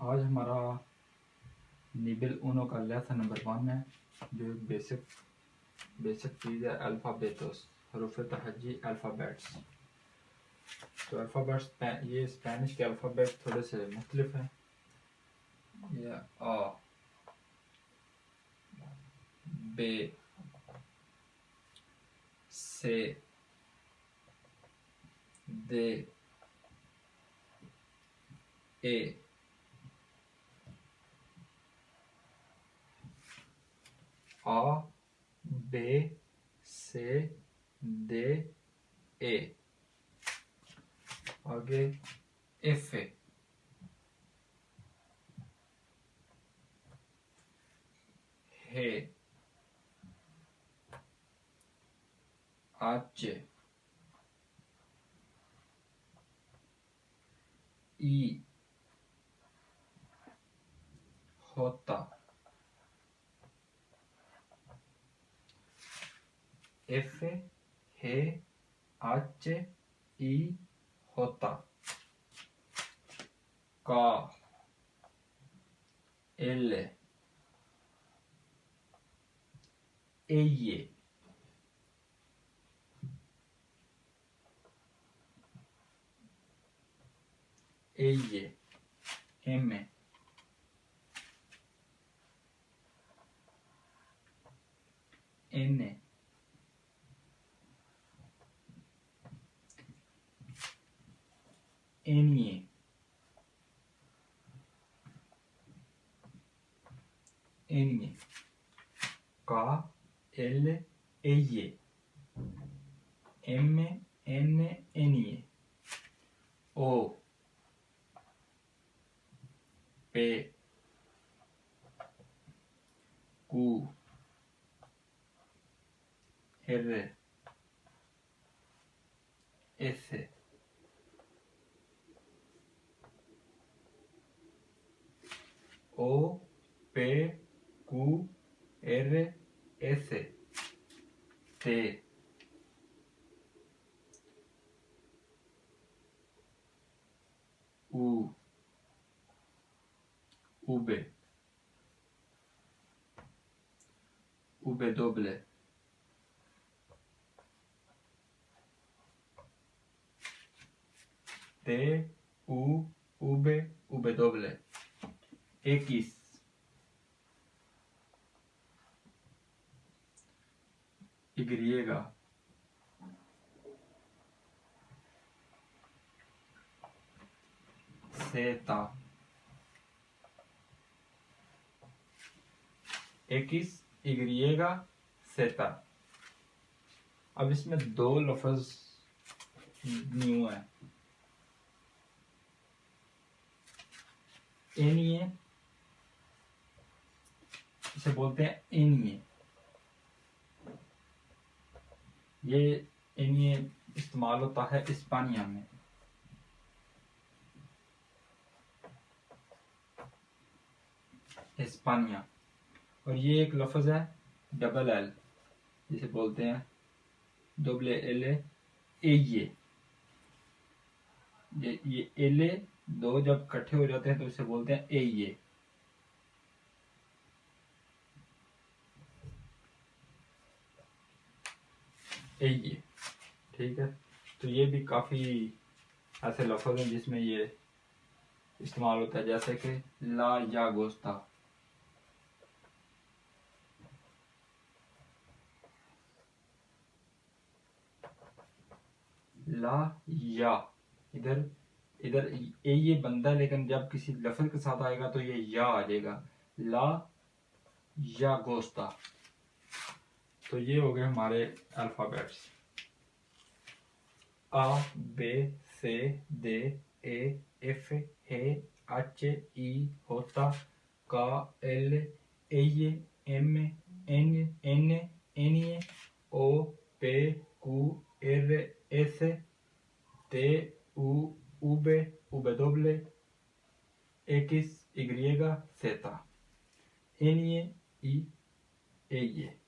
आज हमारा निबल उनो का लेसन नंबर 1 है, जो एक बेसिक चीज़ है। अल्फ़ाबेटोस, हरूफ तहज्जी, अल्फ़ाबेट्स। तो अल्फ़ाबेट्स, ये स्पेनिश के अल्फ़ाबेट्स थोड़े से मुख्तलिफ हैं। ये आ, बे, से, दे, ए, आ, बे, से, दे, ए। आगे एफ है, हे, आचे, ई, होता, एफ, हे, आचे, ई, होता, का, एल, एये, एये, एम, एन, एनिए, एनिए, का, एल, एये, एम, एन, एनिए, ओ, पे, कू, एल, एस, ओ, पे, कू, एर, एस, ते, उ, उबे, उबे दोबले, ते, उ, उबे, उबे दोबले, एक्कीस, इग्रिएगा, सेता, एक्कीस, इग्रिएगा, सेता। अब इसमें दो लफ्ज न्यू है। एनिए, इसे बोलते हैं एनिए। ये एनिए इस्तेमाल होता है इस्पानिया में। इस्पानिया। और ये एक लफ्ज है डबल एल, जिसे बोलते हैं डबल एल, एये। ये एले दो जब इकट्ठे हो जाते हैं तो इसे बोलते हैं एये। एये, ठीक है। तो ये भी काफी ऐसे लफ्ज हैं जिसमें ये इस्तेमाल होता है, जैसे कि ला या गोस्ता। ला या, इधर इधर ये बनता है, लेकिन जब किसी लफ्ज के साथ आएगा तो ये या आ जाएगा, ला या गोस्ता। तो ये हो गए हमारे अल्फाबेट्स। आ, बे, से, दे, ए, एफ, हे, एच, ई, होता, का, एल, एये, एम, एन, एनिए, ओ, पे, कू, एर, एस, ते, उ, उबे, उबे दोबले, एक्स, इग्रिएगा, सेता, एनिए, ई, एये।